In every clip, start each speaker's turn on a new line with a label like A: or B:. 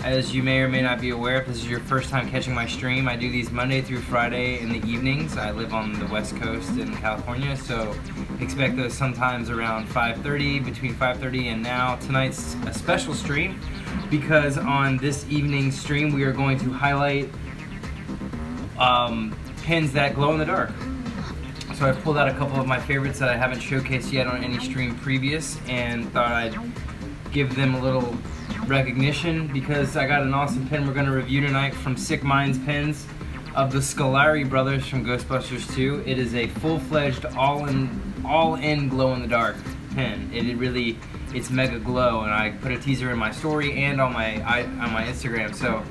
A: As you may or may not be aware, if this is your first time catching my stream, I do these Monday through Friday in the evenings. I live on the West Coast in California, so expect those sometimes around 5:30, between 5:30 and now. Tonight's a special stream because on this evening's stream we are going to highlight pins that glow in the dark. So I've pulled out a couple of my favorites that I haven't showcased yet on any stream previous and thought I'd give them a little recognition because I got an awesome pin we're going to review tonight from Sick Minds Pins of the Scoleri Brothers from Ghostbusters 2. It is a full-fledged, all-in glow-in-the-dark pin. It's mega glow, and I put a teaser in my story and on my Instagram. So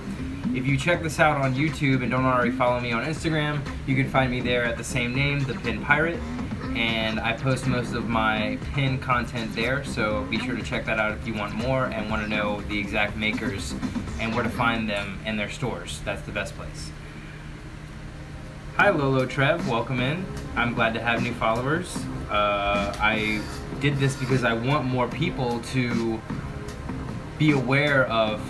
A: if you check this out on YouTube and don't already follow me on Instagram, you can find me there at the same name, The Pin Pirate. And I post most of my pin content there, so be sure to check that out if you want more and want to know the exact makers and where to find them in their stores. That's the best place. Hi Lolo Trev, welcome in. I'm glad to have new followers. I did this because I want more people to be aware of,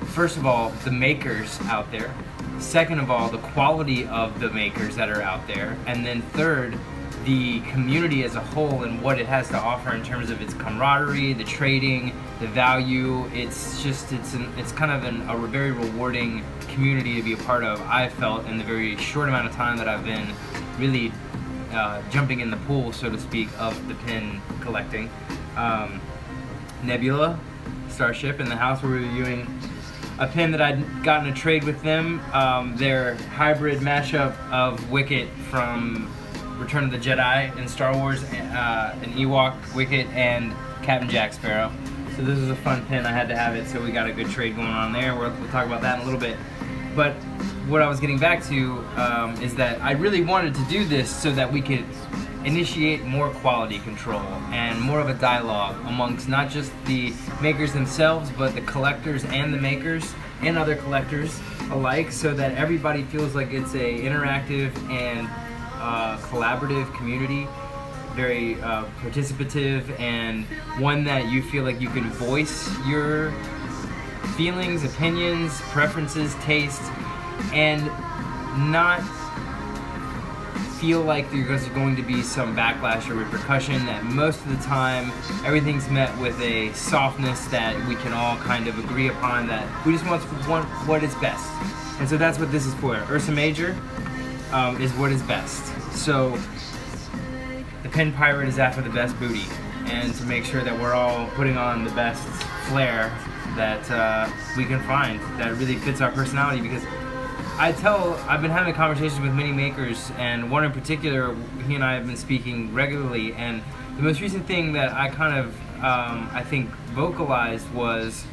A: first of all, the makers out there. Second of all, the quality of the makers that are out there. And then third, the community as a whole and what it has to offer in terms of its camaraderie, the trading, the value. It's kind of a very rewarding community to be a part of, I felt, in the very short amount of time that I've been really jumping in the pool, so to speak, of the pin collecting. Nebula, Starship in the house, we're reviewing a pin that I'd gotten a trade with them, their hybrid mashup of Wicket from Return of the Jedi in Star Wars, an Ewok Wicket, and Captain Jack Sparrow. So this was a fun pin. I had to have it, so we got a good trade going on there. We'll talk about that in a little bit. But what I was getting back to is that I really wanted to do this so that we could initiate more quality control and more of a dialogue amongst not just the makers themselves, but the collectors and the makers and other collectors alike, so that everybody feels like it's a interactive and collaborative community, very participative, and one that you feel like you can voice your feelings, opinions, preferences, tastes, and not feel like there's going to be some backlash or repercussion. That most of the time everything's met with a softness that we can all kind of agree upon, that we just want what is best. And so that's what this is for. Ursa Major is what is best. So the Pin Pirate is after the best booty, and to make sure that we're all putting on the best flair that we can find that really fits our personality. Because I've been having conversations with many makers, and one in particular, he and I have been speaking regularly, and the most recent thing that I kind of I think vocalized was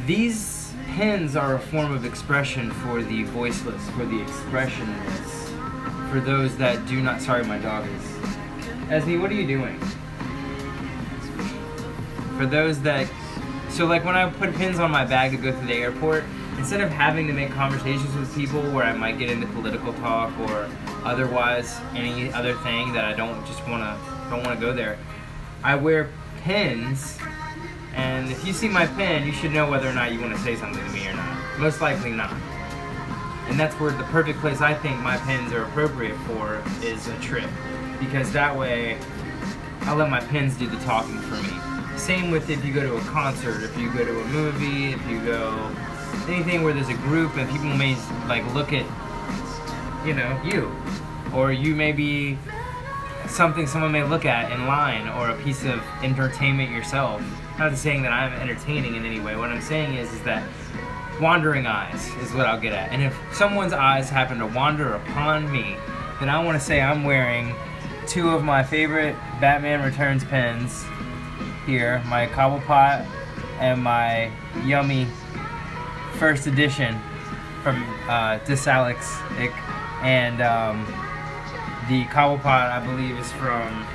A: these pins are a form of expression for the voiceless, for the expressionless, for those that do not. Sorry, my dog is. Esme, what are you doing? For those that. So, like, when I put pins on my bag to go through the airport, instead of having to make conversations with people where I might get into political talk or otherwise any other thing that I don't want to go there, I wear pins. And if you see my pin, you should know whether or not you want to say something to me or not. Most likely not. And that's where the perfect place I think my pins are appropriate for is a trip. Because that way, I'll let my pins do the talking for me. Same with if you go to a concert, if you go to a movie, if you go anything where there's a group and people may like look at, you. Or you may be something someone may look at in line, or a piece of entertainment yourself. Not saying that I'm entertaining in any way. What I'm saying is that wandering eyes is what I'll get at. And if someone's eyes happen to wander upon me, then I want to say I'm wearing two of my favorite Batman Returns pins here, my Cobblepot and my Yummy first edition from Disalex. And the Cobblepot, I believe, is from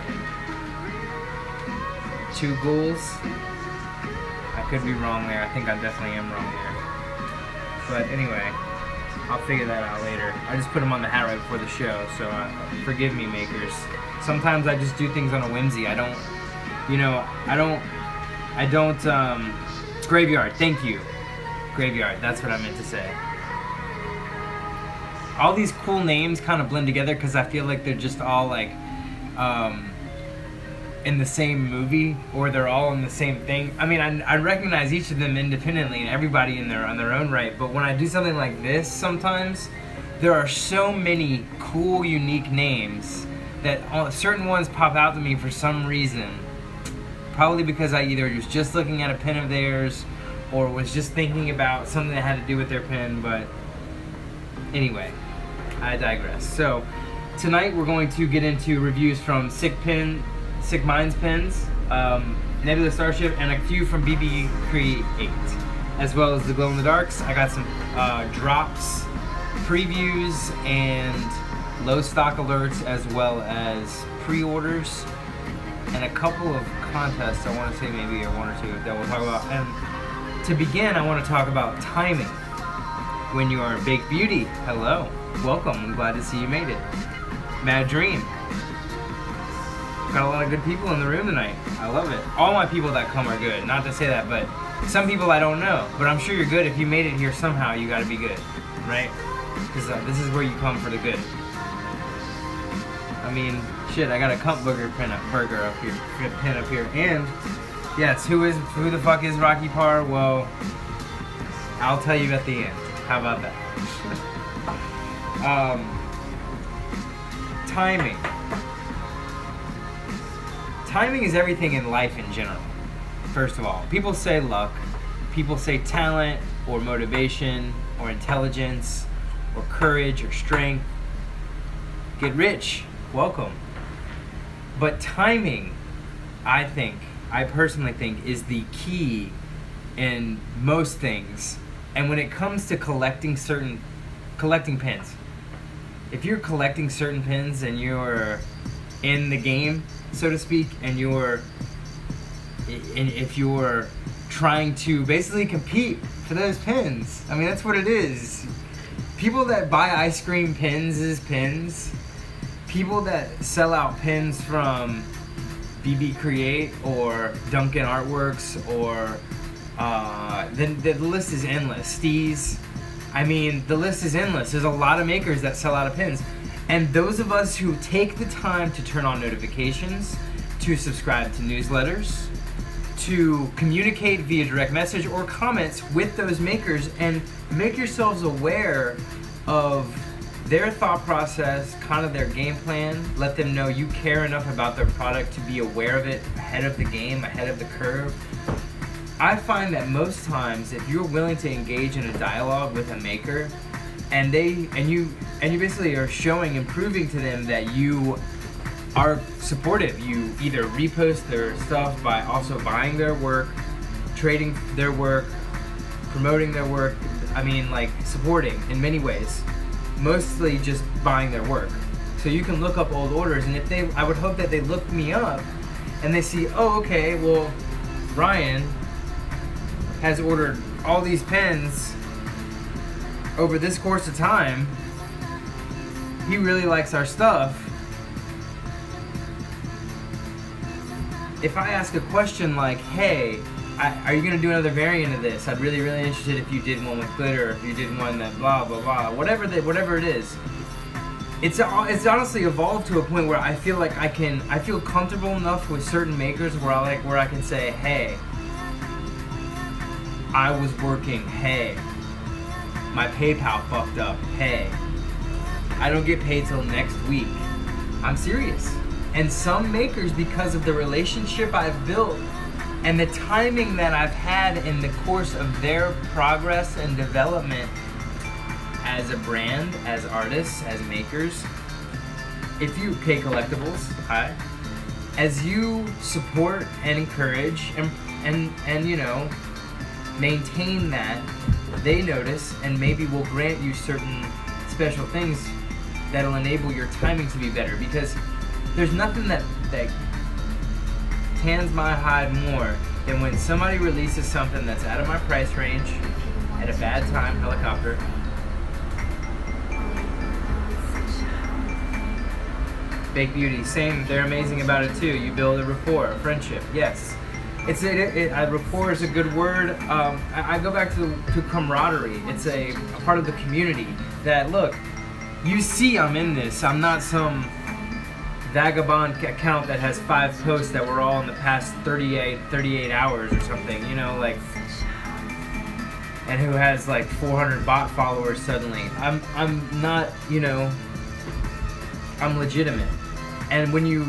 A: Two Ghouls. I could be wrong there. I think I definitely am wrong there. But anyway, I'll figure that out later. I just put them on the hat right before the show, so forgive me, makers. Sometimes I just do things on a whimsy. I don't, Graveyard, thank you. Graveyard, that's what I meant to say. All these cool names kind of blend together because I feel like they're just all like in the same movie, or they're all in the same thing. I mean, I recognize each of them independently and everybody on their own right, but when I do something like this, sometimes there are so many cool, unique names that certain ones pop out to me for some reason. Probably because I either was just looking at a pen of theirs or was just thinking about something that had to do with their pen, but anyway, I digress. So tonight we're going to get into reviews from Sick Minds pens, Nebula Starship, and a few from Bb.8, as well as the Glow in the Darks. I got some drops, previews, and low stock alerts, as well as pre-orders, and a couple of contests. I want to say maybe one or two that we'll talk about. And to begin, I want to talk about timing. When you are Baked Beauty, hello, welcome. I'm glad to see you made it. Mad Dream. Got a lot of good people in the room tonight. I love it. All my people that come are good. Not to say that, but some people I don't know. But I'm sure you're good. If you made it here somehow, you got to be good, right? Because this is where you come for the good. I mean, shit. I got a Cunt Burger pin up here, and yes, who the fuck is Rocky Parr? Well, I'll tell you at the end. How about that? Timing. Timing is everything in life in general. First of all, people say luck, people say talent, or motivation, or intelligence, or courage, or strength. Get rich, welcome. But timing, I personally think, is the key in most things. And when it comes to collecting pins, if you're collecting certain pins and you're in the game, so to speak, and if you're trying to basically compete for those pins, I mean, that's what it is. People that buy ice cream pins as pins, people that sell out pins from Bb.spry or Duncan Artworks, or the list is endless. Steez. I mean, the list is endless. There's a lot of makers that sell out of pins. And those of us who take the time to turn on notifications, to subscribe to newsletters, to communicate via direct message or comments with those makers, and make yourselves aware of their thought process, kind of their game plan. Let them know you care enough about their product to be aware of it ahead of the game, ahead of the curve. I find that most times, if you're willing to engage in a dialogue with a maker, and you basically are showing and proving to them that you are supportive, you either repost their stuff by also buying their work, trading their work, promoting their work. I mean, like, supporting in many ways, mostly just buying their work. So you can look up old orders, and I would hope that they look me up and they see, oh, okay, well, Ryan has ordered all these pens over this course of time. He really likes our stuff. If I ask a question like, hey, are you gonna do another variant of this? I'd really interested if you did one with glitter, if you did one that blah blah blah, whatever it is. It's honestly evolved to a point where I feel like I feel comfortable enough with certain makers where I can say, hey, I was working, hey, my PayPal fucked up, hey, I don't get paid till next week. I'm serious. And some makers, because of the relationship I've built and the timing that I've had in the course of their progress and development as a brand, as artists, as makers, if you pay collectibles, hi, as you support and encourage and you know, maintain that, they notice and maybe will grant you certain special things that'll enable your timing to be better, because there's nothing that tans my hide more than when somebody releases something that's out of my price range at a bad time. Helicopter. Baked Beauty, same, they're amazing about it too. You build a rapport, a friendship, yes. Rapport is a good word. I go back to camaraderie. It's a part of the community that, look, you see I'm in this. I'm not some vagabond account that has 5 posts that were all in the past 38 hours or something, you know, like, and who has like 400 bot followers suddenly. I'm not, you know, I'm legitimate. And when you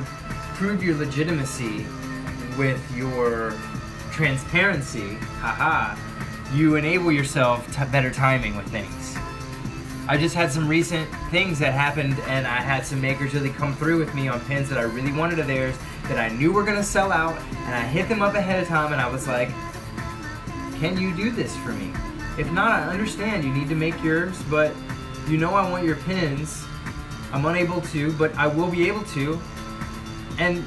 A: prove your legitimacy with your transparency, you enable yourself to better timing with things. I just had some recent things that happened, and I had some makers really come through with me on pins that I really wanted of theirs that I knew were gonna sell out, and I hit them up ahead of time, and I was like, can you do this for me? If not, I understand, you need to make yours, but you know I want your pins. I'm unable to, but I will be able to. And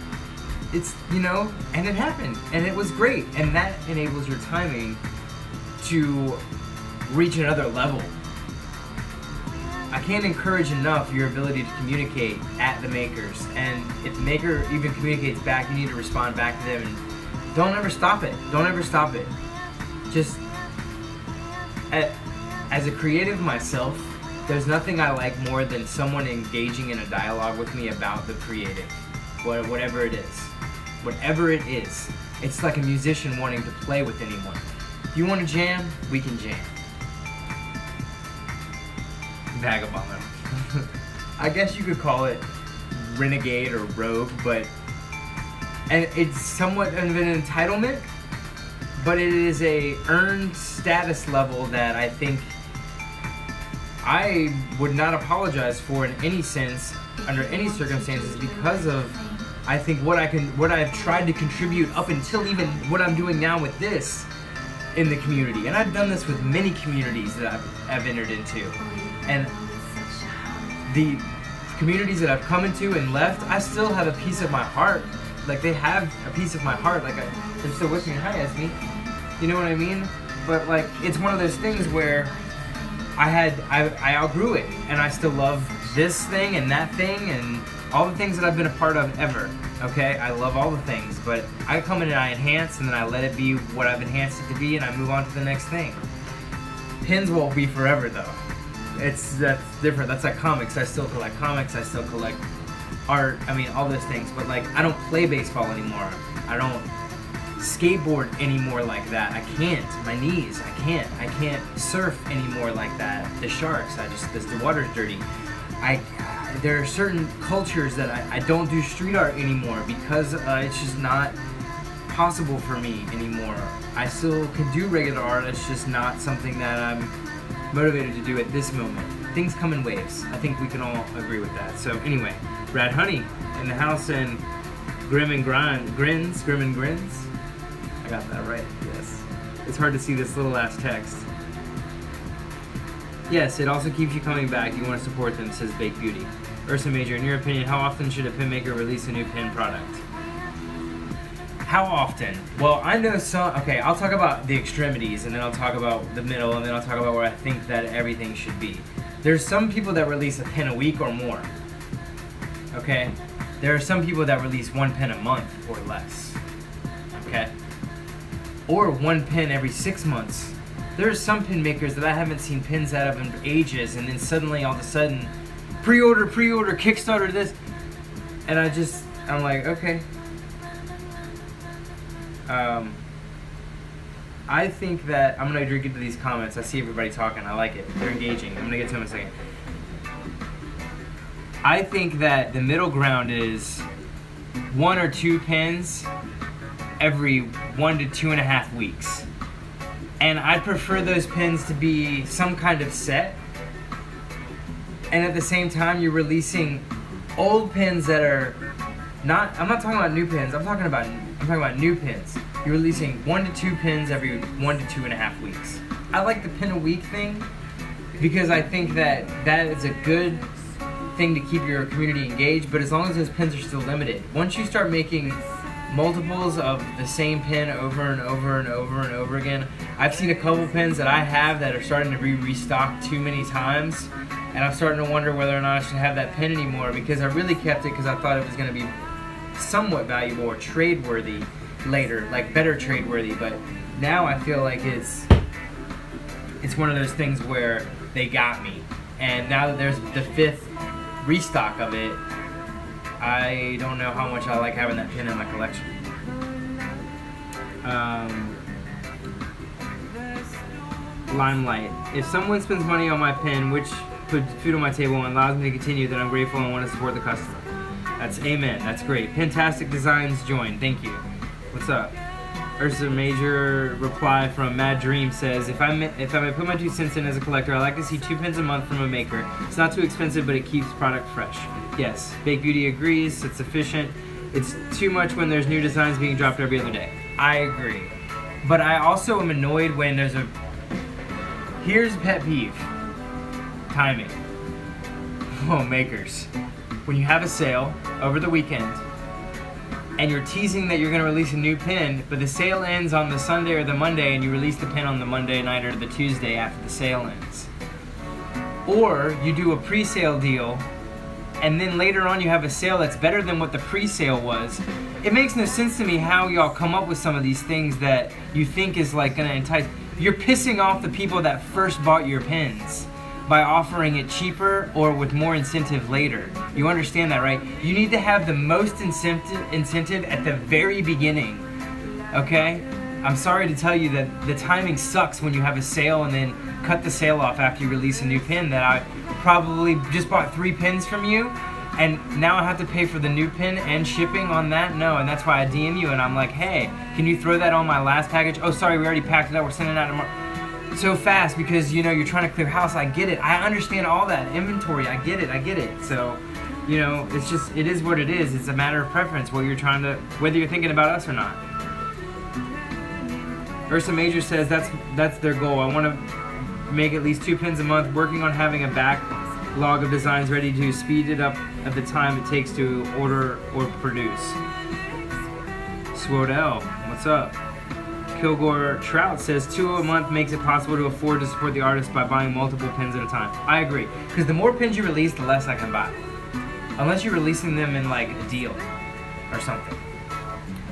A: it's, you know, and it happened, and it was great, and that enables your timing to reach another level. I can't encourage enough your ability to communicate at the makers, and if the maker even communicates back, you need to respond back to them, and don't ever stop it. Don't ever stop it. Just, as a creative myself, there's nothing I like more than someone engaging in a dialogue with me about the creative, whatever it is. Whatever it is. It's like a musician wanting to play with anyone. If you want to jam, we can jam. Vagabond. I guess you could call it renegade or rogue, and it's somewhat of an entitlement, but it is a earned status level that I think I would not apologize for in any sense, under any circumstances, because of, I think, what I've tried to contribute up until even what I'm doing now with this in the community. And I've done this with many communities that I've entered into. And the communities that I've come into and left, I still have a piece of my heart. Like, they have a piece of my heart. Like, they're still with me. Hi, Esme. You know what I mean? But, like, it's one of those things where I outgrew it, and I still love this thing and that thing and all the things that I've been a part of ever. Okay, I love all the things, but I come in and I enhance, and then I let it be what I've enhanced it to be, and I move on to the next thing. Pins won't be forever, though. That's different. That's like comics. I still collect comics. I still collect art. I mean, all those things. But like, I don't play baseball anymore. I don't skateboard anymore like that. I can't. My knees. I can't surf anymore like that. The sharks. The water's dirty. There are certain cultures that I don't do street art anymore because it's just not possible for me anymore. I still can do regular art. It's just not something that I'm motivated to do at this moment. Things come in waves. I think we can all agree with that. So anyway, Brad Honey in the house, and Grim and Grins. I got that right, yes. It's hard to see this little ass text. Yes, it also keeps you coming back. You want to support them, says Baked Beauty. Ursa Major, in your opinion, how often should a pin maker release a new pin product? How often? Well, I know some. Okay, I'll talk about the extremities, and then I'll talk about the middle, and then I'll talk about where I think that everything should be. There's some people that release a pin a week or more. Okay? There are some people that release 1 pin a month or less. Okay? Or 1 pin every 6 months. There are some pin makers that I haven't seen pins out of in ages, and then suddenly, all of a sudden, pre-order, Kickstarter this, and I'm like, okay. I think that I'm gonna get to these comments. I see everybody talking. I like it. They're engaging. I'm gonna get to them in a second. I think that the middle ground is 1 or 2 pins every 1 to 2.5 weeks. And I prefer those pins to be some kind of set. And at the same time, you're releasing old pins that are not. I'm not talking about new pins. I'm talking about new pins. You're releasing 1 to 2 pins every 1 to 2.5 weeks. I like the pin a week thing because I think that is a good thing to keep your community engaged. But as long as those pins are still limited, once you start making multiples of the same pin over and over and over and over again, I've seen a couple pins that I have that are starting to be restocked too many times, and I'm starting to wonder whether or not I should have that pin anymore, because I really kept it because I thought it was going to be somewhat valuable or trade worthy, later, like better trade worthy. But now I feel like it's one of those things where they got me, and now that there's the 5th restock of it, I don't know how much I like having that pin in my collection. Limelight. If someone spends money on my pin, which puts food on my table and allows me to continue, then I'm grateful and want to support the customer. That's amen. That's great. Pintastic Designs join. Thank you. What's up? Ursa Major reply from Mad Dream says, if I may put my 2 cents in as a collector, I like to see 2 pins a month from a maker. It's not too expensive, but it keeps product fresh. Yes, Baked Beauty agrees. It's efficient. It's too much when there's new designs being dropped every other day. I agree. But I also am annoyed when there's a... Here's a pet peeve. Timing. Oh, makers. When you have a sale over the weekend, and you're teasing that you're going to release a new pin, but the sale ends on the Sunday or the Monday, and you release the pin on the Monday night or the Tuesday after the sale ends. Or you do a pre-sale deal, and then later on you have a sale that's better than what the pre-sale was. It makes no sense to me how y'all come up with some of these things that you think is like going to entice. You're pissing off the people that first bought your pins by offering it cheaper or with more incentive later. You understand that, right? You need to have the most incentive at the very beginning, okay? I'm sorry to tell you that the timing sucks when you have a sale and then cut the sale off after you release a new pin that I probably just bought 3 pins from you, and now I have to pay for the new pin and shipping on that? No, and that's why I DM you and I'm like, hey, can you throw that on my last package? Oh, sorry, we already packed it up, we're sending it out tomorrow. So fast because, you know, you're trying to clear house. I get it. I understand all that inventory. I get it. So, you know, it's just, it is what it is. It's a matter of preference, whether you're thinking about us or not. Ursa Major says that's their goal. I want to make at least 2 pins a month, working on having a backlog of designs ready to speed it up at the time it takes to order or produce. Swodell, what's up? Kilgore Trout says 2 a month makes it possible to afford to support the artist by buying multiple pins at a time. I agree, because the more pins you release, the less I can buy. Unless you're releasing them in like a deal or something.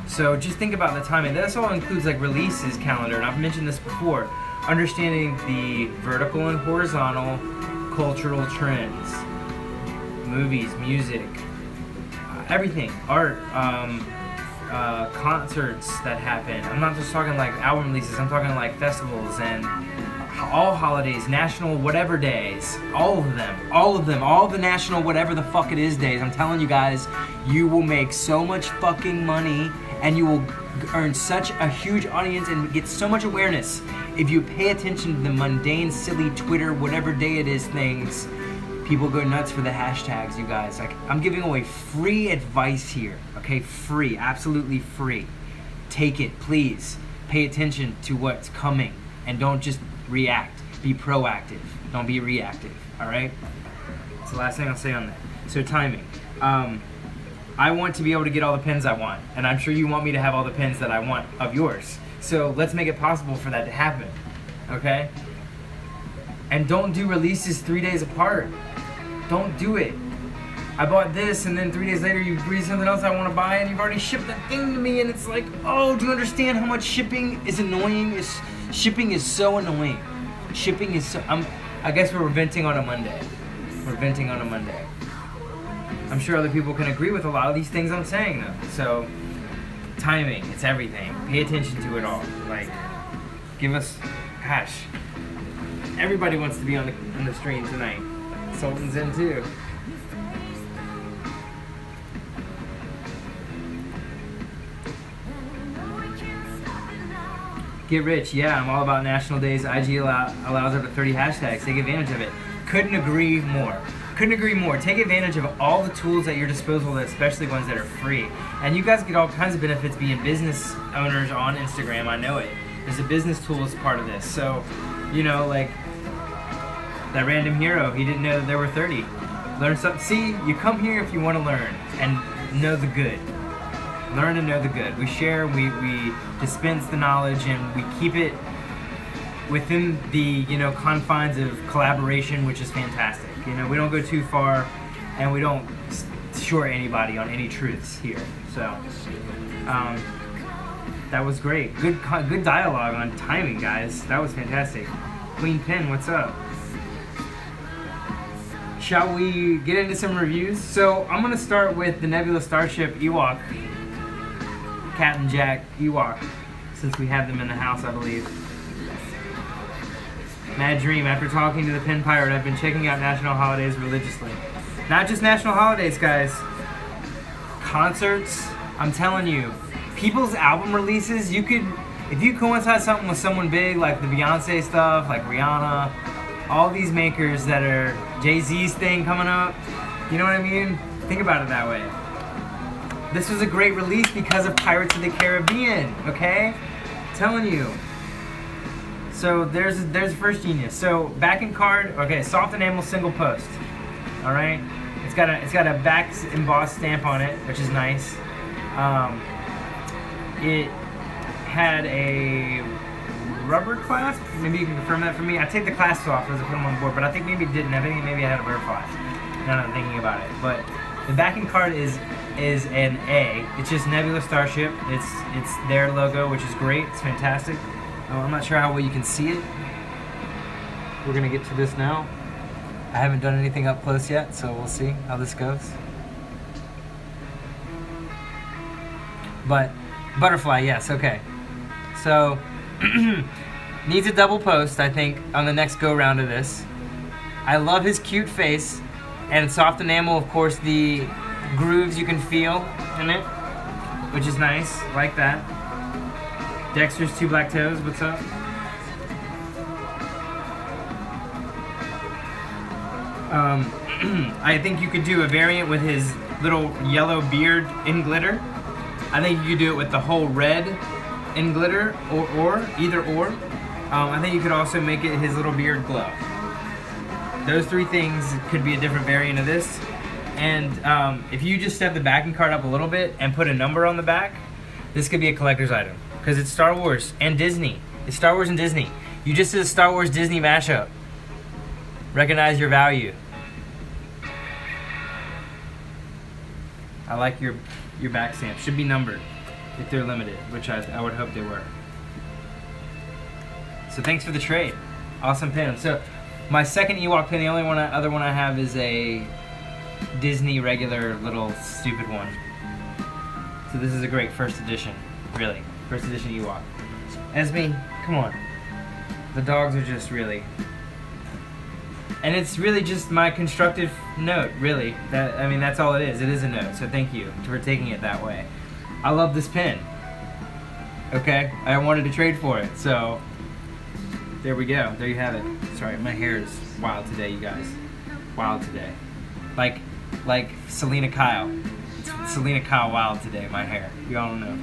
A: So just think about the timing. This all includes like releases calendar, and I've mentioned this before. Understanding the vertical and horizontal cultural trends, movies, music, everything, art, concerts that happen. I'm not just talking like album releases, I'm talking like festivals and all holidays, national whatever days, all of them, all the national whatever the fuck it is days. I'm telling you guys, you will make so much fucking money and you will earn such a huge audience and get so much awareness if you pay attention to the mundane, silly Twitter, whatever day it is things. People go nuts for the hashtags, you guys. Like, I'm giving away free advice here, okay? Free, absolutely free. Take it, please. Pay attention to what's coming and don't just react. Be proactive. Don't be reactive, all right? That's the last thing I'll say on that. So timing. I want to be able to get all the pins I want, and I'm sure you want me to have all the pins that I want of yours. So let's make it possible for that to happen, okay? And don't do releases 3 days apart. Don't do it. I bought this and then 3 days later you read something else I want to buy and you've already shipped that thing to me and it's like, oh, do you understand how much shipping is annoying? Shipping is so annoying. Shipping is so, I guess we're venting on a Monday. I'm sure other people can agree with a lot of these things I'm saying though. So, timing, it's everything. Pay attention to it all. Like, give us, gosh, everybody wants to be on the stream tonight. Sultan's in too. Get rich, yeah, I'm all about national days. IG allows up to 30 hashtags. Take advantage of it. Couldn't agree more. Take advantage of all the tools at your disposal, especially ones that are free. And you guys get all kinds of benefits being business owners on Instagram. I know it. There's a business tool as part of this. So, you know, like that random hero, he didn't know that there were 30. Learn something. See, you come here if you want to learn and know the good. Learn and know the good. We share, we dispense the knowledge, and we keep it within the, you know, confines of collaboration, which is fantastic. You know, we don't go too far, and we don't short anybody on any truths here. So, That was great. Good dialogue on timing, guys. That was fantastic. Queen Pin, what's up? Shall we get into some reviews? So I'm gonna start with the Nebula Starship Ewok, Captain Jack Ewok, since we have them in the house, I believe. Mad Dream, after talking to the Pin Pirate, I've been checking out national holidays religiously. Not just national holidays, guys. Concerts, I'm telling you. People's album releases, you could, if you coincide something with someone big, like the Beyonce stuff, like Rihanna, all these makers that are Jay-Z's thing coming up, you know what I mean? Think about it that way. This was a great release because of Pirates of the Caribbean, okay? I'm telling you. So there's first genius. So backing card, okay, soft enamel single post. All right, it's got a back embossed stamp on it, which is nice. It had a rubber clasp. Maybe you can confirm that for me. I take the clasps off as I put them on the board, but I think maybe it didn't. I think maybe I had a rubber clasp. Now that I'm thinking about it, but the backing card is an A. It's just Nebula Starship. It's their logo, which is great. It's fantastic. I'm not sure how well you can see it. We're gonna get to this now. I haven't done anything up close yet, so we'll see how this goes. But butterfly, yes, okay. So needs a double post, I think, on the next go round of this. I love his cute face and soft enamel, of course, the grooves you can feel in it, which is nice, like that. Dexter's two black toes, what's up? I think you could do a variant with his little yellow beard in glitter. I think you could do it with the whole red in glitter, or either or. I think you could also make it his little beard glow. Those three things could be a different variant of this. And if you just step the backing card up a little bit and put a number on the back, this could be a collector's item. Because it's Star Wars and Disney. It's Star Wars and Disney. You just did a Star Wars Disney mashup. Recognize your value. I like your back stamp. Should be numbered if they're limited, which I would hope they were. So thanks for the trade. Awesome pin. So my second Ewok pin, the only other one I have is a Disney regular little stupid one. So this is a great first edition, really. First edition Ewok. Esme, come on. The dogs are just really... And it's really just my constructive note, really. I mean, that's all it is. It is a note, so thank you for taking it that way. I love this pin. Okay? I wanted to trade for it, so... There we go. There you have it. Sorry, my hair is wild today, you guys. Wild today. Like Selena Kyle. It's Selena Kyle wild today, my hair. You all know.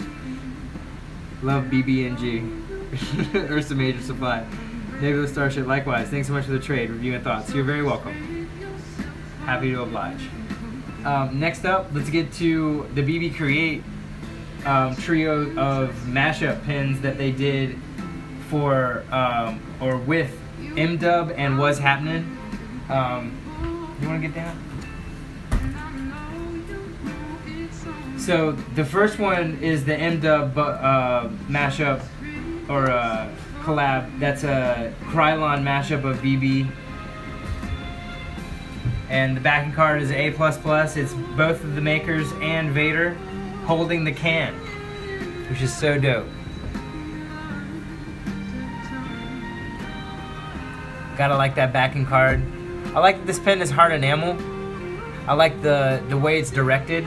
A: Love Bb.8.bng. Ursa Major Supply. Nebula Starship, likewise. Thanks so much for the trade, review, and thoughts. You're very welcome. Happy to oblige. Next up, let's get to the BB Create trio of mashup pins that they did for, or with M-Dub and Was Happening. You want to get down? So the first one is the M-Dub mashup, or collab. That's a Krylon mashup of BB. And the backing card is A++. It's both of the makers and Vader holding the can, which is so dope. Gotta like that backing card. I like that this pen is hard enamel. I like the way it's directed,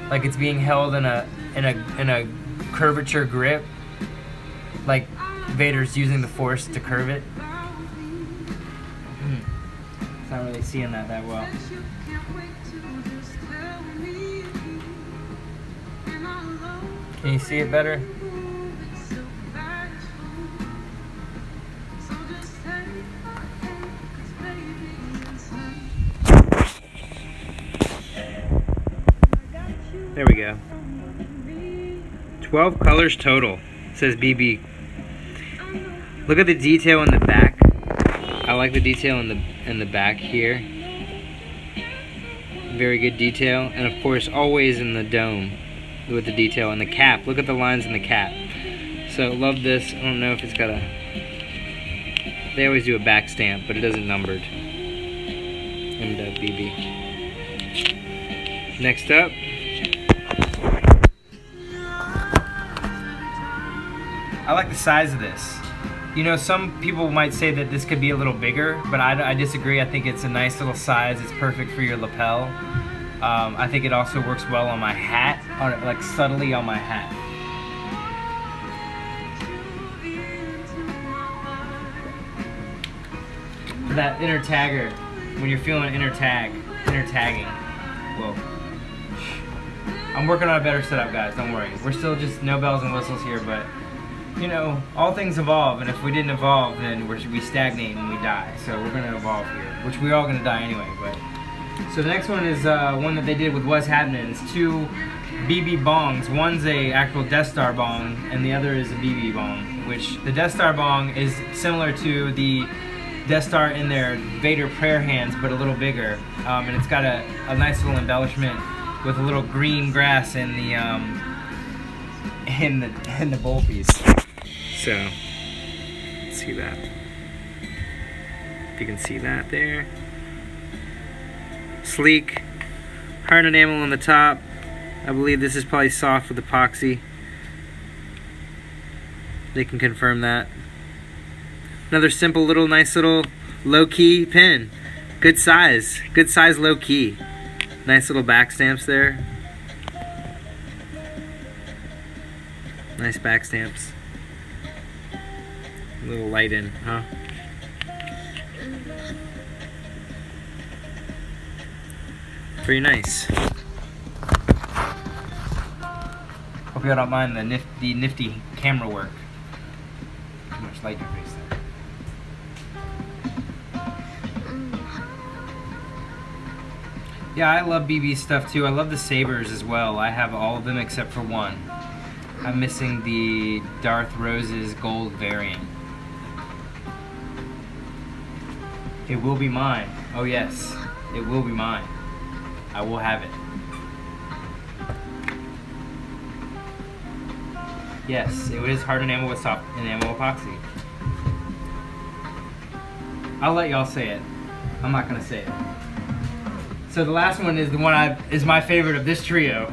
A: like it's being held in a curvature grip, like Vader's using the Force to curve it. Not really seeing that well. Can you see it better? There we go. 12 colors total, says BB. Look at the detail in the back. I like the detail in the back here. Very good detail, and of course always in the dome with the detail and the cap. Look at the lines in the cap. So love this. I don't know if it's got a... They always do a back stamp, but it isn't numbered. M.Bb. Next up. I like the size of this. You know, some people might say that this could be a little bigger, but I disagree. I think it's a nice little size. It's perfect for your lapel. I think it also works well on my hat, like subtly on my hat. That inner tagger, when you're feeling tagging. Whoa. I'm working on a better setup, guys. Don't worry. We're still just no bells and whistles here, but you know, all things evolve, and if we didn't evolve, then we stagnate and we die. So we're gonna evolve here, which we're all gonna die anyway. But so the next one is one that they did with What's Happening. It's two BB bongs. One's a actual Death Star bong, and the other is a BB bong. Which the Death Star bong is similar to the Death Star in their Vader prayer hands, but a little bigger, and it's got a nice little embellishment with a little green grass in the bowl piece. So, let's see that. If you can see that there. Sleek, hard enamel on the top. I believe this is probably soft with epoxy. They can confirm that. Another simple little, nice little low-key pin. Good size, low-key. Nice little back stamps there. Nice back stamps. A little light in, huh? Pretty nice. Hope y'all don't mind the nifty camera work. Too much light in your face there. Yeah, I love BB stuff too. I love the sabers as well. I have all of them except for one. I'm missing the Darth Rose's gold variant. It will be mine. Oh yes, it will be mine. I will have it. Yes, it is hard enamel with soft enamel epoxy. I'll let y'all say it. I'm not gonna say it. So the last one is the one is my favorite of this trio.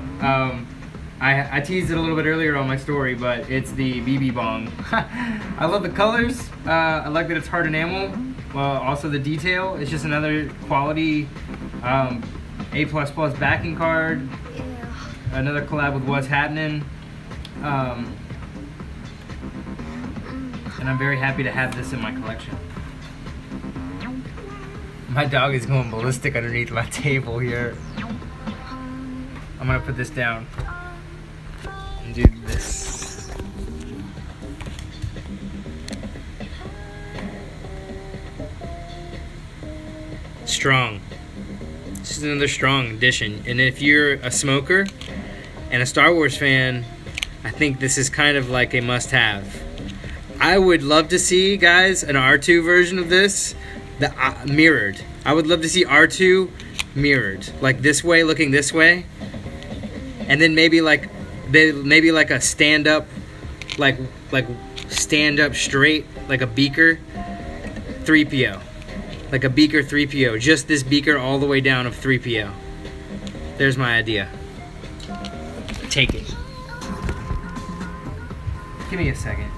A: I teased it a little bit earlier on my story, but it's the BB bong. I love the colors. I like that it's hard enamel. Well, also the detail. It's just another quality A++ backing card. Another collab with What's Happening. And I'm very happy to have this in my collection. My dog is going ballistic underneath my table here. I'm gonna put this down and do this. Strong. This is another strong addition. And if you're a smoker and a Star Wars fan, I think this is kind of like a must-have. I would love to see, guys, an R2 version of this, mirrored. I would love to see R2 mirrored, like this way, looking this way, and then maybe like a stand-up, like stand-up straight, like a beaker 3PO, like a beaker 3PO. Just this beaker all the way down of 3PO. There's my idea. Take it. Give me a second.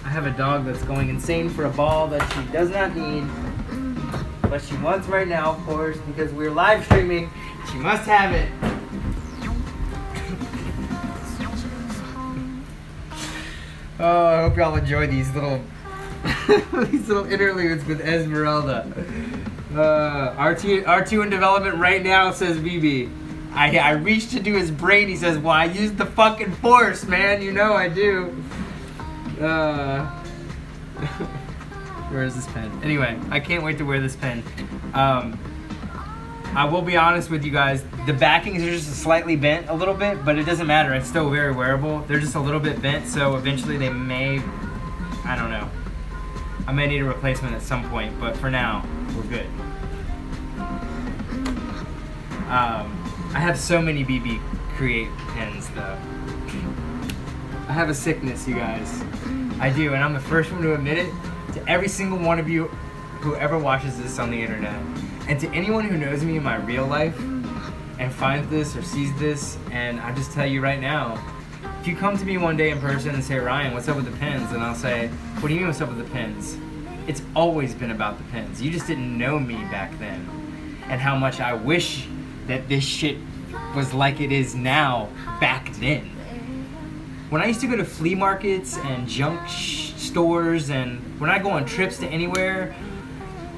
A: I have a dog that's going insane for a ball that she does not need, but she wants right now, of course, because we're live streaming. She must have it. Oh, I hope y'all enjoy these little interludes with Esmeralda. R2 in development right now, says BB. I reached into his brain. He says, "Well, I used the fucking force, man. You know I do." Where is this pen? Anyway, I can't wait to wear this pen. I will be honest with you guys. The backings are just slightly bent a little bit, but it doesn't matter. It's still very wearable. They're just a little bit bent, so eventually they may, I don't know. I may need a replacement at some point, but for now, we're good. I have so many BB Create pens, though. I have a sickness, you guys. I do, and I'm the first one to admit it to every single one of you who ever watches this on the internet. And to anyone who knows me in my real life and finds this or sees this, and I just tell you right now, if you come to me one day in person and say, Ryan, what's up with the pins? And I'll say, what do you mean what's up with the pins? It's always been about the pins. You just didn't know me back then. And how much I wish that this shit was like it is now back then. When I used to go to flea markets and junk stores, and when I go on trips to anywhere,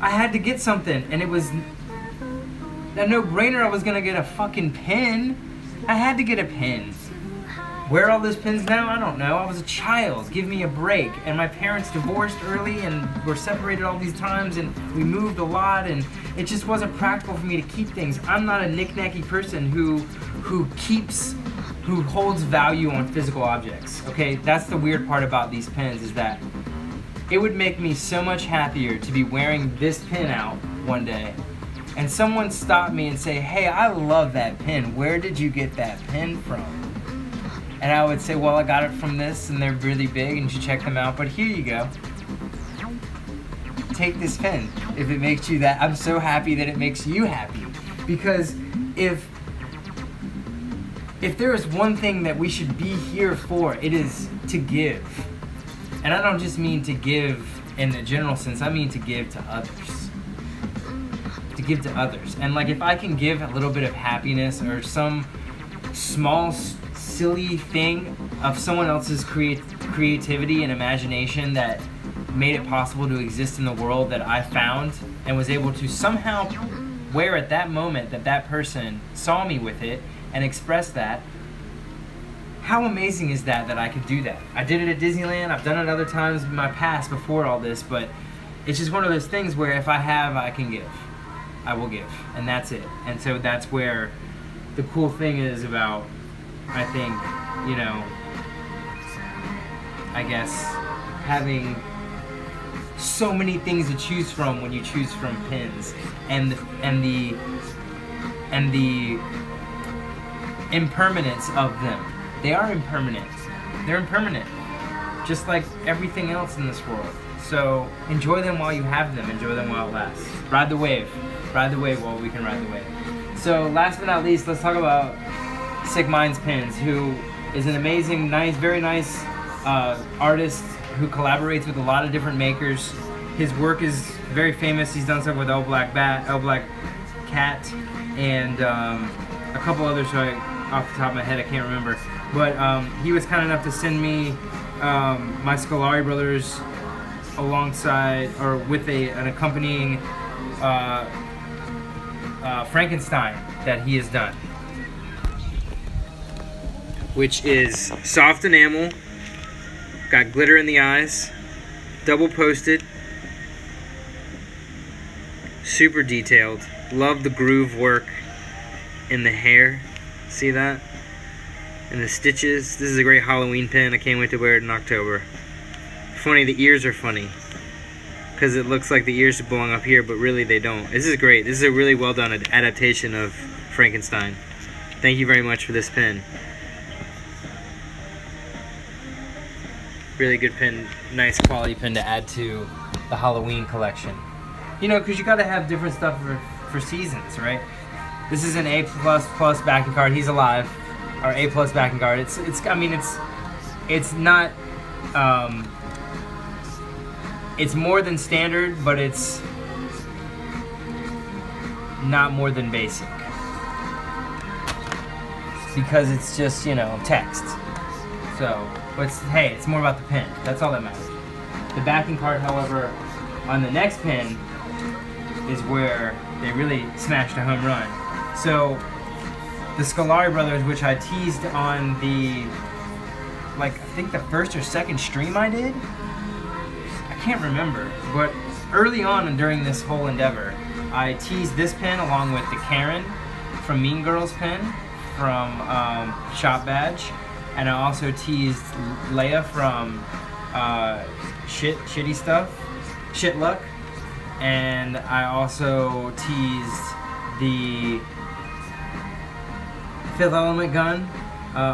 A: I had to get something, and it was a no-brainer. I was gonna get a fucking pin. I had to get a pin. Where are all those pins now? I don't know. I was a child. Give me a break. And my parents divorced early and were separated all these times, and we moved a lot, and it just wasn't practical for me to keep things. I'm not a knick-knacky person who holds value on physical objects. Okay, that's the weird part about these pins, is that it would make me so much happier to be wearing this pin out one day and someone stop me and say, hey, I love that pin. Where did you get that pin from? And I would say, well, I got it from this, and they're really big, and you should check them out, but here you go. Take this pin. If it makes you that, I'm so happy that it makes you happy. Because if there is one thing that we should be here for, it is to give. And I don't just mean to give in the general sense, I mean to give to others. To give to others. And like, if I can give a little bit of happiness or some small, silly thing of someone else's creativity and imagination that made it possible to exist in the world that I found and was able to somehow wear at that moment that person saw me with it and expressed that, how amazing is that I could do that? I did it at Disneyland. I've done it other times in my past before all this, but it's just one of those things where if I have, I can give. I will give, and that's it. And so that's where the cool thing is about, I think, you know, I guess having so many things to choose from when you choose from pins, and the impermanence of them. They are impermanent. They're impermanent, just like everything else in this world. So enjoy them while you have them. Enjoy them while it lasts. Ride the wave. Ride the wave while we can ride the wave. So last but not least, let's talk about Sick Minds Pins, who is an amazing, nice, very nice artist who collaborates with a lot of different makers. His work is very famous. He's done stuff with L Black Cat, and a couple others off the top of my head I can't remember. But he was kind enough to send me my Scoleri Brothers alongside, or with an accompanying Frankenstein that he has done, which is soft enamel, got glitter in the eyes, double posted, super detailed. Love the groove work in the hair. See that? And the stitches. This is a great Halloween pin. I can't wait to wear it in October. Funny, the ears are funny, because it looks like the ears belong up here, but really they don't. This is great. This is a really well done adaptation of Frankenstein. Thank you very much for this pin. Really good pin, nice quality pin to add to the Halloween collection. You know, because you got to have different stuff for seasons, right? This is an A++ backing card. He's alive. Or A+ backing card. It's not. It's more than standard, but it's not more than basic. Because it's just, you know, text. So, but hey, it's more about the pin. That's all that matters. The backing card, however, on the next pin is where they really smashed a home run. So, the Scoleri Brothers, which I teased on the, I think the first or second stream I did? I can't remember, but early on and during this whole endeavor, I teased this pin along with the Karen from Mean Girls pin from Shop Badge, and I also teased Leia from Shitty Stuff, Shit Luck, and I also teased the Fifth Element gun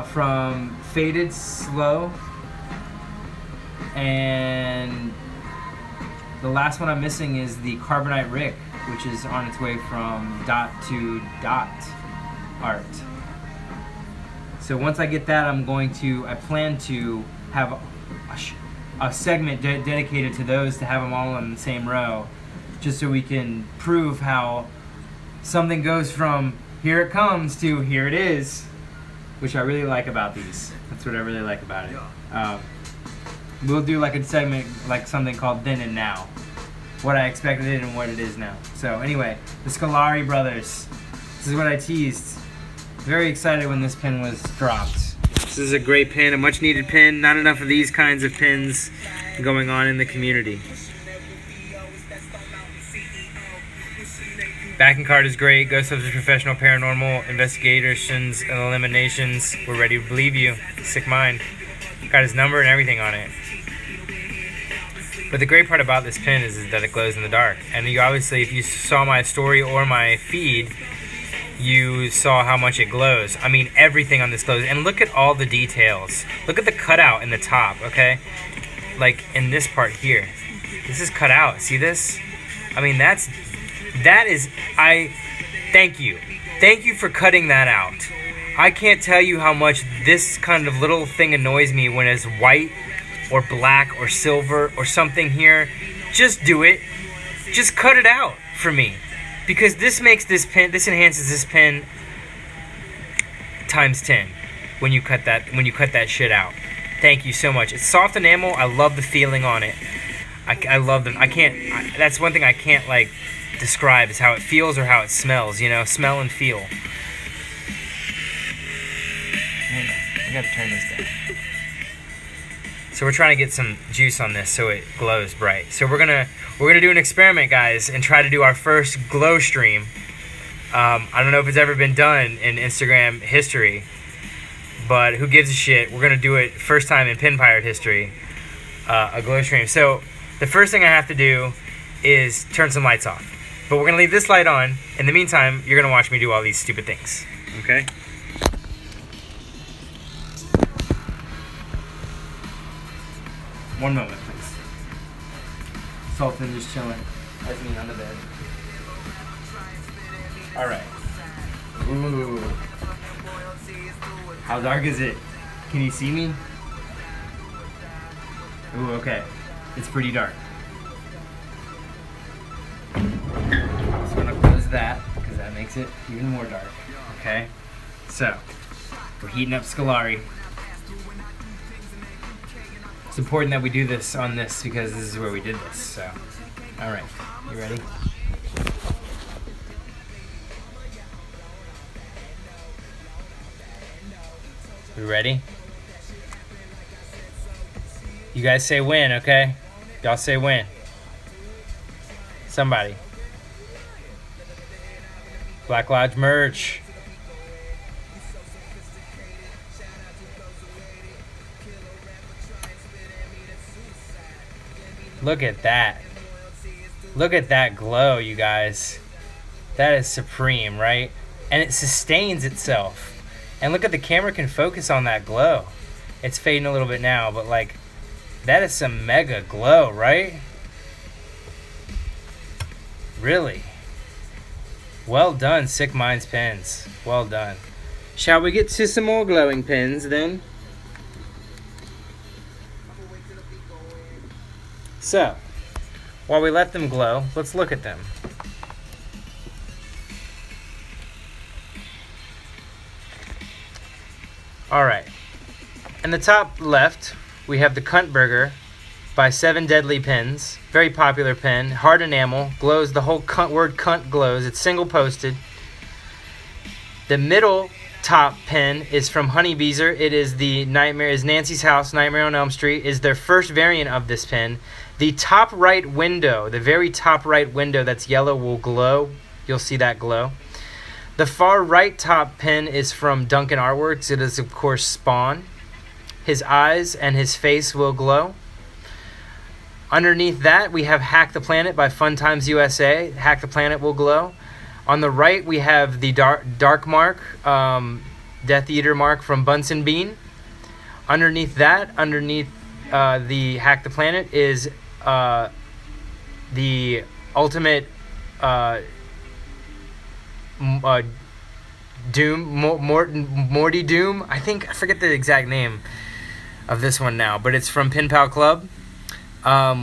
A: from Faded Slow And the last one I'm missing is the Carbonite Rick, which is on its way from dot to dot art. So once I get that, I plan to have a segment dedicated to those, to have them all in the same row, just so we can prove how something goes from here it comes to here it is, which I really like about these. That's what I really like about it. We'll do like a segment, like something called Then and Now. What I expected it and what it is now. So anyway, the Scoleri Brothers. This is what I teased. Very excited when this pin was dropped. This is a great pin, a much needed pin. Not enough of these kinds of pins going on in the community. Backing card is great. Ghostbusters Professional Paranormal Investigations and Eliminations. We're ready to believe you. Sick mind. Got his number and everything on it. But the great part about this pin is that it glows in the dark. And you obviously, if you saw my story or my feed, you saw how much it glows. I mean, everything on this glows. And look at all the details. Look at the cutout in the top, okay? Like in this part here. This is cut out. See this? I mean, thank you. Thank you for cutting that out. I can't tell you how much this kind of little thing annoys me when it's white or black or silver or something here. Just do it. Just cut it out for me. Because this makes this pin, this enhances this pin times 10 when you cut that shit out. Thank you so much. It's soft enamel. I love the feeling on it. I love them. That's one thing I can't like describe, is how it feels or how it smells, you know, smell and feel. I gotta turn this down. So we're trying to get some juice on this so it glows bright. So we're gonna do an experiment, guys, and try to do our first glow stream. I don't know if it's ever been done in Instagram history, but who gives a shit? We're gonna do it first time in Pin Pirate history, a glow stream. So the first thing I have to do is turn some lights off. But we're gonna leave this light on. In the meantime, you're gonna watch me do all these stupid things. Okay? One moment, please. Sultan just chilling. That's me on the bed. Alright. Ooh. How dark is it? Can you see me? Ooh, okay. It's pretty dark. I'm just gonna close that, because that makes it even more dark. Okay? So, we're heating up Scoleri. It's important that we do this on this because this is where we did this, so. Alright, you ready? We ready? You guys say win, okay? Y'all say win. Somebody. Black Lodge merch. Look at that. Look at that glow, you guys. That is supreme, right? And it sustains itself. And look at the camera can focus on that glow. It's fading a little bit now, but like, that is some mega glow, right? Really. Well done, Sick Minds pins. Well done. Shall we get to some more glowing pins then? So, while we let them glow, let's look at them. Alright. In the top left, we have the Cunt Burger by 7 Deadly Pins. Very popular pen. Hard enamel. Glows. The whole word cunt glows. It's single posted. The middle top pen is from Honeybeezer. It is the Nancy's House, Nightmare on Elm Street, is their first variant of this pen. The top right window, the very top right window that's yellow will glow. You'll see that glow. The far right top pen is from Duncan Artworks. It is, of course, Spawn. His eyes and his face will glow. Underneath that, we have Hack the Planet by Fun Times USA. Hack the Planet will glow. On the right, we have the Dark Mark, Death Eater Mark from Bunsen Bean. Underneath that, underneath the Hack the Planet is the ultimate Doom, Morty Doom. I forget the exact name of this one now, but it's from Pen Pal Club.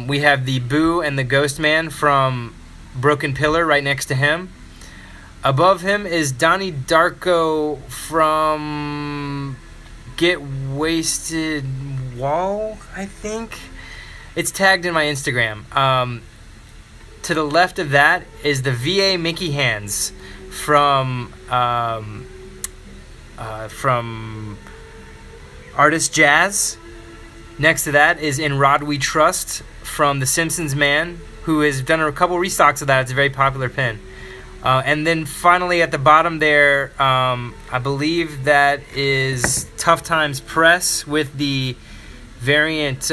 A: We have the Boo and the Ghost Man from Broken Pillar right next to him. Above him is Donnie Darko from Get Wasted Wall, I think. It's tagged in my Instagram. To the left of that is the VA Mickey Hands from Artist Jazz. Next to that is In Rod We Trust from The Simpsons Man, who has done a couple restocks of that. It's a very popular pen. And then finally at the bottom there, I believe that is Tough Times Press with the variant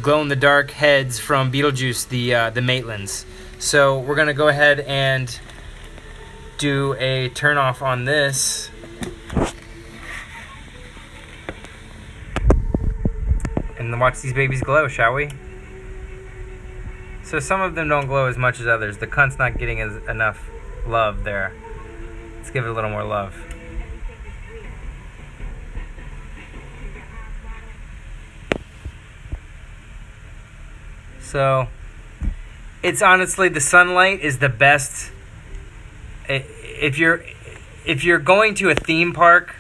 A: glow-in-the-dark heads from Beetlejuice, the Maitlands. So we're going to go ahead and do a turn-off on this. And watch these babies glow, shall we? So some of them don't glow as much as others. The Cunt's not getting enough love there. Let's give it a little more love. So, it's honestly, the sunlight is the best. If you're going to a theme park,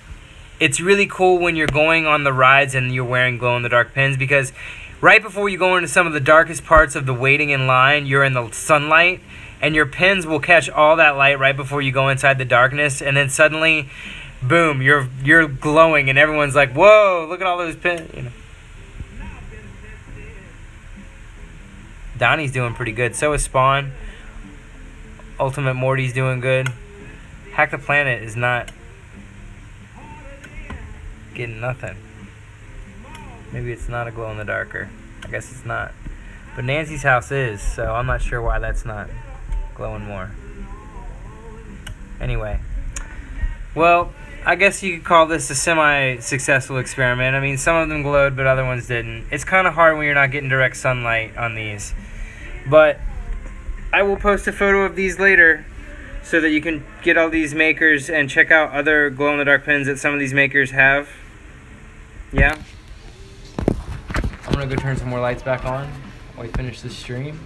A: it's really cool when you're going on the rides and you're wearing glow-in-the-dark pins, because right before you go into some of the darkest parts of the waiting in line, you're in the sunlight, and your pins will catch all that light right before you go inside the darkness, and then suddenly, boom, you're glowing, and everyone's like, whoa, look at all those pins, you know. Donnie's doing pretty good. So is Spawn. Ultimate Morty's doing good. Hack the Planet is not getting nothing. Maybe it's not a glow-in-the-darker. I guess it's not. But Nancy's house is, so I'm not sure why that's not glowing more. Anyway. Well, I guess you could call this a semi-successful experiment. I mean, some of them glowed, but other ones didn't. It's kind of hard when you're not getting direct sunlight on these. But I will post a photo of these later so that you can get all these makers and check out other glow-in-the-dark pens that some of these makers have. Yeah? I'm going to go turn some more lights back on while we finish this stream.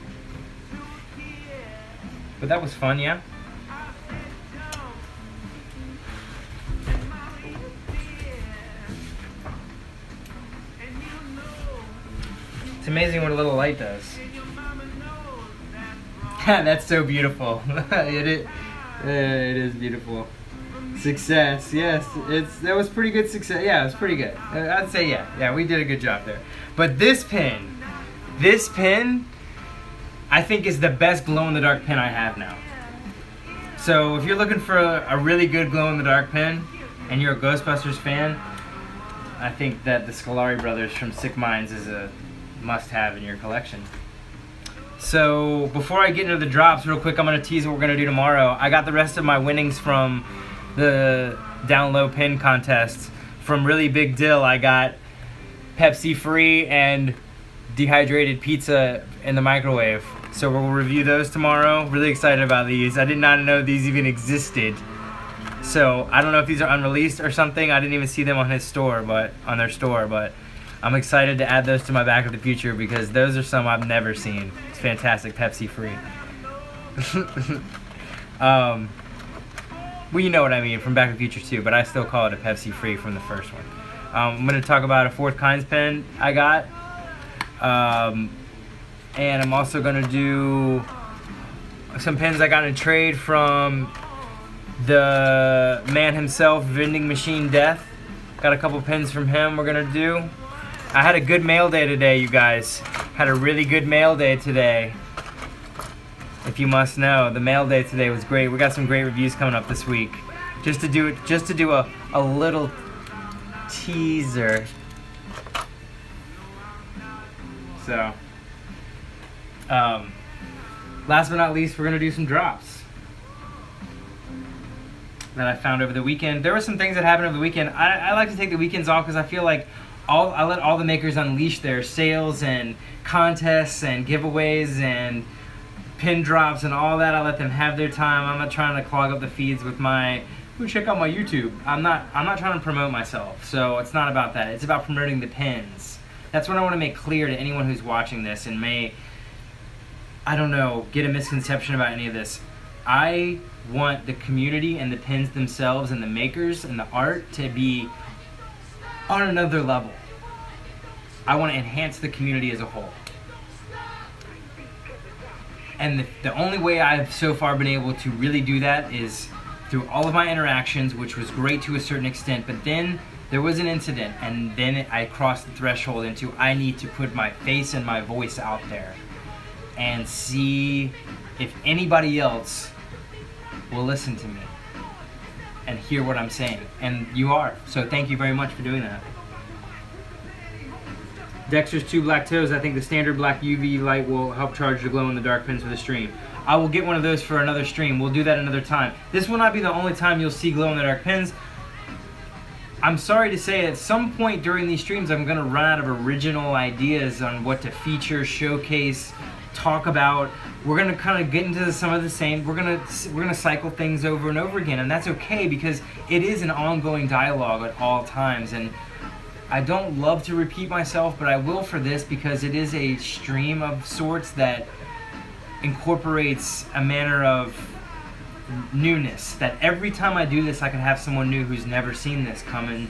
A: But that was fun, yeah? It's amazing what a little light does. That's so beautiful. It is beautiful. Success, yes. That was pretty good success. Yeah, it was pretty good. I'd say yeah, we did a good job there. But this pen, I think is the best glow-in-the-dark pen I have now. So if you're looking for a really good glow-in-the-dark pen, and you're a Ghostbusters fan, I think that the Scoleri Brothers from Sick Minds is a must-have in your collection. So before I get into the drops, real quick, I'm going to tease what we're going to do tomorrow. I got the rest of my winnings from the Down Low Pin contest. From Really Big Dill, I got Pepsi free and dehydrated pizza in the microwave. So we'll review those tomorrow. Really excited about these. I did not know these even existed. So I don't know if these are unreleased or something. I didn't even see them on their store, but I'm excited to add those to my Back of the Future because those are some I've never seen. It's fantastic, Pepsi free. Well, you know what I mean from Back to the Future 2, but I still call it a Pepsi free from the first one. I'm going to talk about a Fourth Kinds pen I got. And I'm also going to do some pens I got in a trade from the man himself, Vending Machine Death. Got a couple pens from him we're going to do. I had a good mail day today, you guys. Had a really good mail day today. If you must know, the mail day today was great. We got some great reviews coming up this week. Just to do a little teaser. So, last but not least, we're gonna do some drops that I found over the weekend. There were some things that happened over the weekend. I like to take the weekends off because I feel like I let all the makers unleash their sales and contests and giveaways and pin drops and all that. I let them have their time. I'm not trying to clog up the feeds with my, check out my YouTube. I'm not trying to promote myself. So it's not about that. It's about promoting the pins. That's what I want to make clear to anyone who's watching this and may, I don't know, get a misconception about any of this. I want the community and the pins themselves and the makers and the art to be on another level. I want to enhance the community as a whole. And the only way I've so far been able to really do that is through all of my interactions, which was great to a certain extent, but then there was an incident, and then I crossed the threshold into I need to put my face and my voice out there and see if anybody else will listen to me and hear what I'm saying. And you are. So thank you very much for doing that. Dexter's 2 black toes. I think the standard black UV light will help charge the glow-in-the-dark pins for the stream. I will get one of those for another stream. We'll do that another time. This will not be the only time you'll see glow-in-the-dark pins. I'm sorry to say, at some point during these streams, I'm going to run out of original ideas on what to feature, showcase, talk about. We're going to kind of get into some of the same. We're going to cycle things over and over again, and that's okay because it is an ongoing dialogue at all times. And I don't love to repeat myself, but I will for this because it is a stream of sorts that incorporates a manner of newness. That every time I do this, I can have someone new who's never seen this come and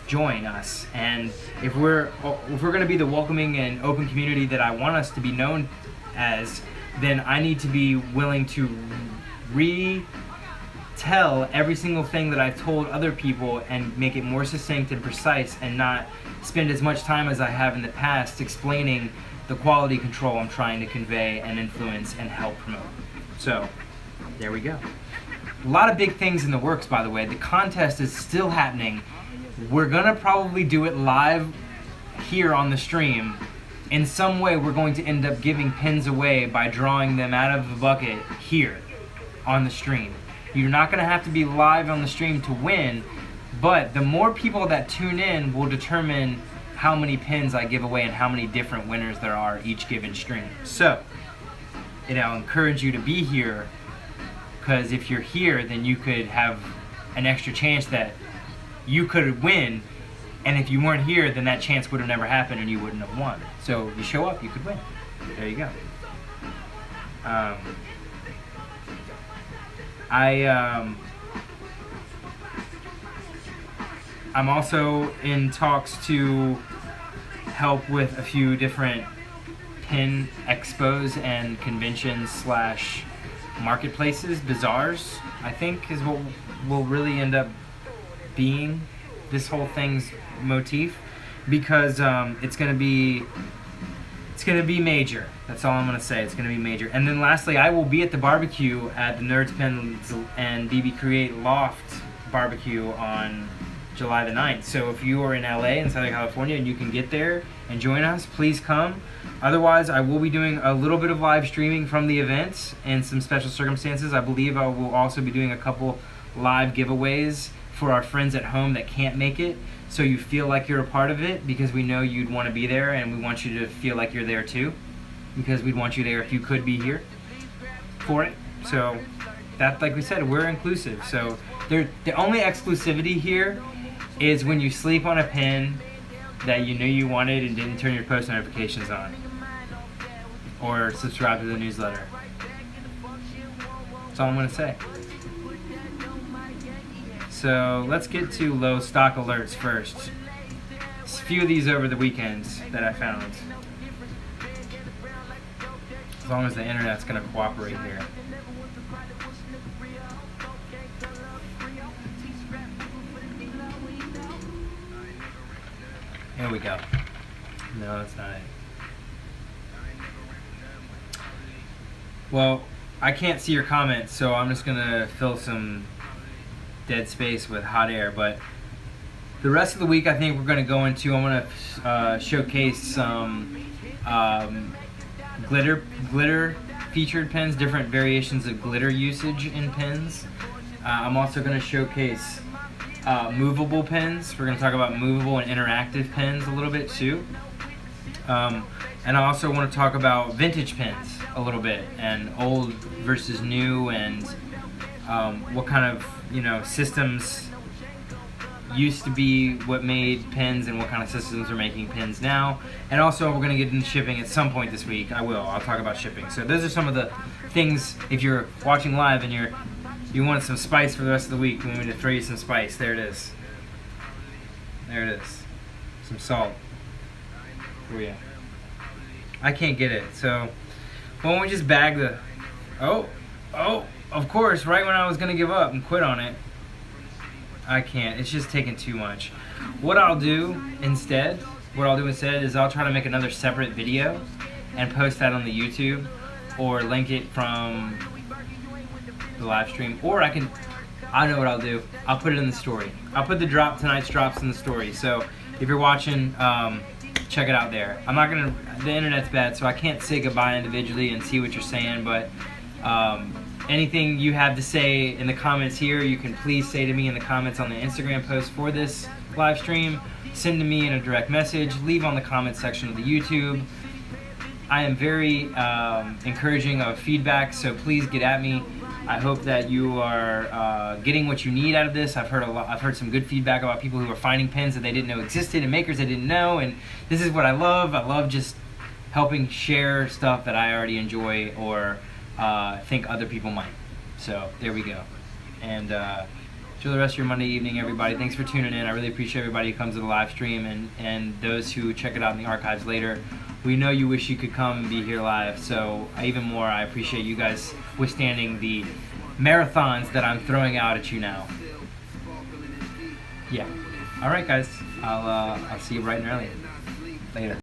A: join us. And if we're going to be the welcoming and open community that I want us to be known as, then I need to be willing to tell every single thing that I've told other people and make it more succinct and precise and not spend as much time as I have in the past explaining the quality control I'm trying to convey and influence and help promote. So, there we go. A lot of big things in the works, by the way. The contest is still happening. We're gonna probably do it live here on the stream. In some way, we're going to end up giving pins away by drawing them out of the bucket here on the stream. You're not going to have to be live on the stream to win, but the more people that tune in will determine how many pins I give away and how many different winners there are each given stream. So, I'll encourage you to be here, because if you're here, then you could have an extra chance that you could win, and if you weren't here, then that chance would have never happened and you wouldn't have won. So, you show up, you could win. There you go. I'm also in talks to help with a few different pin expos and conventions / marketplaces, bazaars, I think is what will really end up being this whole thing's motif, because it's gonna be major. That's all I'm gonna say. It's gonna be major. And then lastly, I will be at the barbecue at the Nerds Pens and BB Create Loft barbecue on July the 9th. So if you are in LA in Southern California and you can get there and join us, please come. Otherwise, I will be doing a little bit of live streaming from the event in some special circumstances. I believe I will also be doing a couple live giveaways for our friends at home that can't make it, so you feel like you're a part of it, because we know you'd want to be there and we want you to feel like you're there too, because we'd want you there if you could be here for it. So that, like we said, we're inclusive. So the only exclusivity here is when you sleep on a pin that you knew you wanted and didn't turn your post notifications on or subscribe to the newsletter. That's all I'm going to say. So let's get to low stock alerts first. There's a few of these over the weekends that I found. As long as the internet's going to cooperate here. Here we go. No, that's not it. Well, I can't see your comments, so I'm just going to fill some dead space with hot air. But the rest of the week, I think we're going to go into, I'm going to showcase some glitter featured pens, different variations of glitter usage in pens. I'm also going to showcase movable pins. We're going to talk about movable and interactive pins a little bit too. And I also want to talk about vintage pins a little bit, and old versus new, and what kind of, you know, systems used to be what made pins and what kind of systems are making pins now. And also we're going to get into shipping at some point this week. I'll talk about shipping. So those are some of the things. If you're watching live and you want some spice for the rest of the week, we want me to throw you some spice. There it is. There it is. Some salt. Oh yeah. I can't get it, so why don't we just bag the... Oh, of course, right when I was going to give up and quit on it. I can't. It's just taking too much. What I'll do instead is I'll try to make another separate video and post that on the YouTube, or link it from the live stream, or I know what I'll do. I'll put it in the story. I'll put tonight's drops in the story. So if you're watching, check it out there. The internet's bad, so I can't say goodbye individually and see what you're saying, but anything you have to say in the comments here, you can please say to me in the comments on the Instagram post for this live stream. Send to me in a direct message. Leave on the comments section of the YouTube. I am very encouraging of feedback, so please get at me. I hope that you are getting what you need out of this. I've heard some good feedback about people who are finding pins that they didn't know existed, and makers they didn't know, and this is what I love. I love just helping share stuff that I already enjoy or think other people might. So there we go. And enjoy the rest of your Monday evening, everybody. Thanks for tuning in. I really appreciate everybody who comes to the live stream, and those who check it out in the archives later. We know you wish you could come and be here live, so even more I appreciate you guys withstanding the marathons that I'm throwing out at you now. Yeah. All right, guys. I'll see you bright and early. Later.